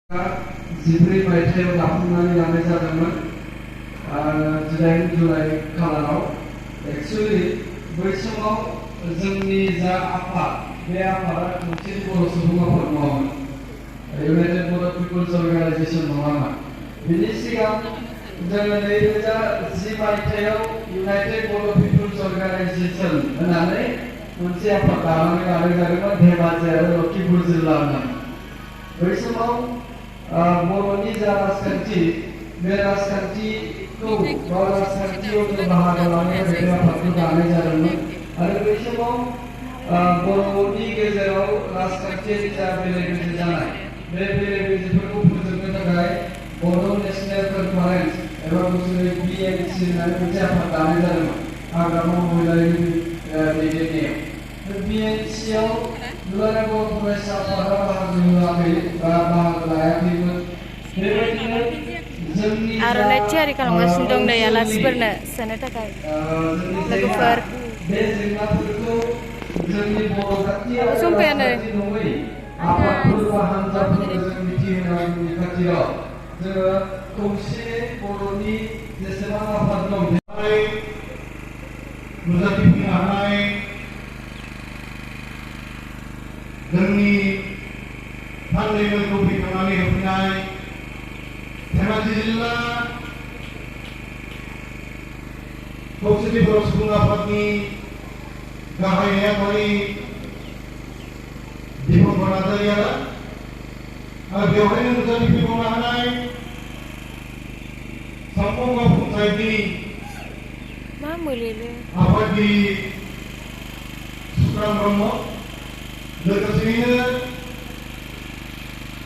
जिब्रै मायथाइयाव दाफुंनानै लानाय जादोंमोन 8 जुलाइ खालाराव। एक्चुअली बै समाव जोंनि जा आफाद बे आफादा मोनसे बर' सुबुं आफाद नङामोन, इउनाइटेड बर' पिपल्स अर्गानाइजेसन नङामोन। बिनि सिगां जोङो 2010 मायथाइयाव इउनाइटेड बर' पिपल्स अर्गानाइजेसन होननानै मोनसे आफाद दानानै लानाय जादोंमोन धेमाजि आरो लखिमपुर जिल्ला होननानै। बै समाव बर'नि जा राजखान्थि बे राजखान्थिखौ राजखान्थियाव जों बाहागो लानो थाखाय बे आफादखौ दानाय जादोंमोन आरो बै समाव बर'नि गेजेराव राजखान्थियारि जा बेले बेजे जानाय बे बेले बेजेफोरखौ फोजोबनो थाखाय बर' नेशनेल कनफारेन्स एबा गुसुङै BNC होननानै मोनसे आफाद दानाय जादोंमोन हाग्रामा महिलारिनि दैदेननायाव। BNCआव दुलाराय बर' फरायसा आफादा बाहागो होआखै बा बाहागो लायाखैमोन। बेबायदिनो जोंनि आर'नाइ थियारि खालामगासिनो दं नै आलासिफोरनो सोनो थाखाय लोगोफोर। बे जेंनाफोरखौ जोंनि बर' जाथि आरो सम्पायानो राजखान्थि नङै आफादफोर बा हान्जाफोरनो जों मिथिहोनायनि खाथियाव जोङो खौसेयै बर'नि जेसेबां आफाद दं नुजाथिफैनो हानाय जोंनि फान्दैफोरखौ बेखेवनानै होफैनाय धेमाजि जिल्ला खौसेथि बर' सुबुं आफादनि गाहाय नेहाथारि दीपंकर नार्जारि आरो बेवहायनो नुजाथिफैबावनो हानाय सामफुंगाव पन्चायतनि आफादगिरि सुक्रान ब्रह्म, लोगोसेयैनो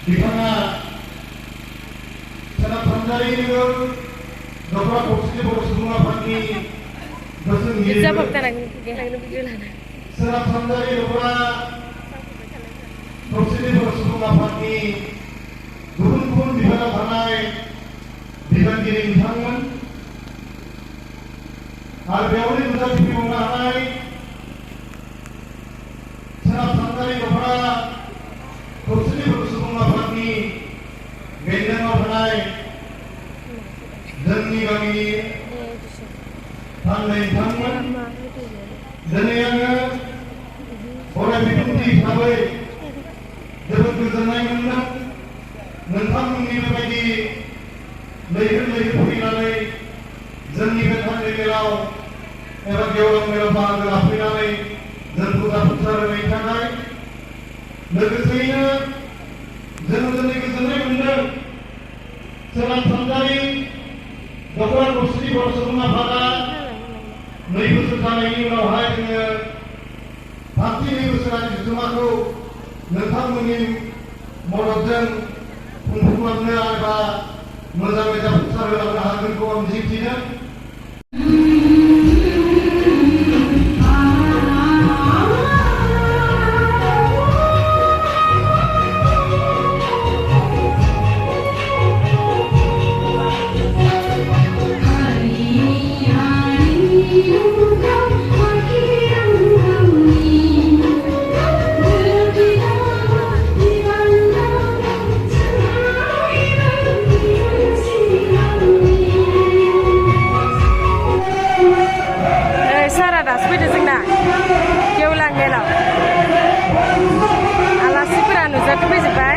बिथाङा सोनाब सानजारि नोगोर दख'रा खौसेथि बर' सुबुं आफादनि बोसोनगिरि, सोनाब सानजारि दख'रा खौसेथि बर' सुबुं आफादनि गुबुन गुबुन बिफानाव थानाय बिबानगिरि बिथांमोन आरो बेवहाय नुजाथिफैबावनो हानाय सोनाब सानजारि दख'रा खौसेथि बर' सुबुं आफादनि बेन्दोङाव थानाय जोंनि गामिनि फान्दै बिथांमोन। दिनै आङो बराय बिबुंथि हिसाबै जोबोद गोजोननाय मोनदों नोंथांमोननि बेबायदि लैहोर लैहोर फैनानै जोंनि बे फान्दै मेलाव एबा गेवलां मेलाव बाहागो लाफैनानै जोंखौ जाफुंसार होनायनि थाखाय। लोगोसेयैनो जों दिनै गोजोननाय मोनदों सोनाब सानजारि दख'रा खौसेथि बर' सुबुं आफादा 2 बोसोर जानायनि उनावहाय जोङो थामथि 2 बोसोरारि जथुम्माखौ नोंथांमोननि मददजों खुंफुंलांनो एबा मोजाङै जाफुंसार होलांनो हागोनखौ आं मिजिंथिदों। आलासिफोरा नुजाथिफैजोब्बाय।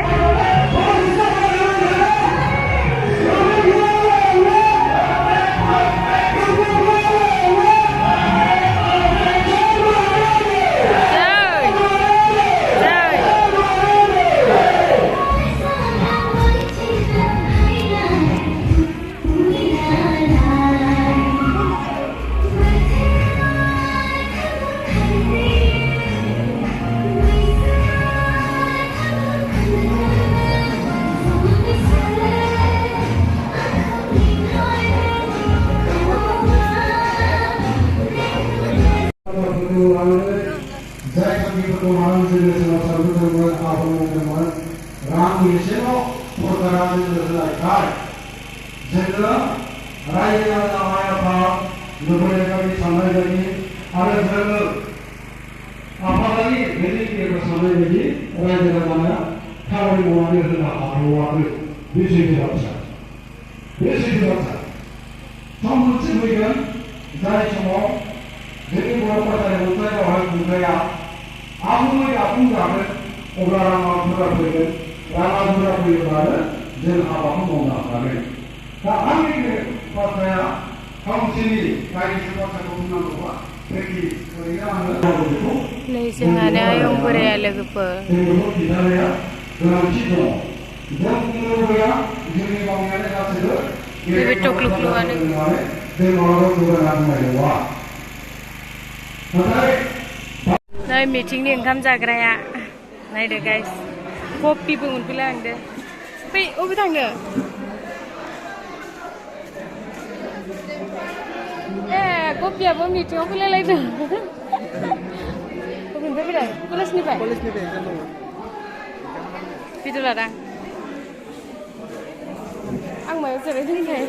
जाय थांखिफोरखौ लानानै जोङो सोमावसारबोदोंमोन आबुं मावदोंमोन रां एसेल' सरकारा जोंनो होनायखाय जोङो रायजो राजा माइ आफाद लुबैनाय बायदि साननाय बायदि आरो जोङो आफादारि बेनि गेजेराव साननाय बायदि रायजो राजानो खामानि मावनानै होनो हाबावाखै बे सैथो बाथ्रा सम मोनसे फैगोन जाय समाव जोंनि बर' भाषानि मोनथाय रावहाय खुंथाया आबुङै आबुं जागोन अब्ला राङाफोरा फैगोन राङाफोरा फैयोब्लानो जों हाबाखौ मावनो हागोन दा आंनि बे बाथ्राया काउन्सिलनि गायसो बाथ्राखौ बुंनांगौबा बेखि ओरैनो आङो बेखौ नै जोंहानो आयं बोराया लोगोफोर जों बेखौ खिन्थानाया गोनांथि दङ जों बुंनो लुबैया जोंनि मावनायानो गासैबो बे टक्लुक्लुआनो जों मालाबा जौगाना बुंनाय नङा नाथाय नै मिटिंनि ओंखाम जाग्राया नायदो गाइस कफिबो मोनफैलांदो फै अबे थांनो ए कफियाबो मिटिंआव फैलायलायदों बबेनिफ्राय फैदों कलेजनिफ्राय भिडिअ लादां आं मायाव जिरायदोंथाय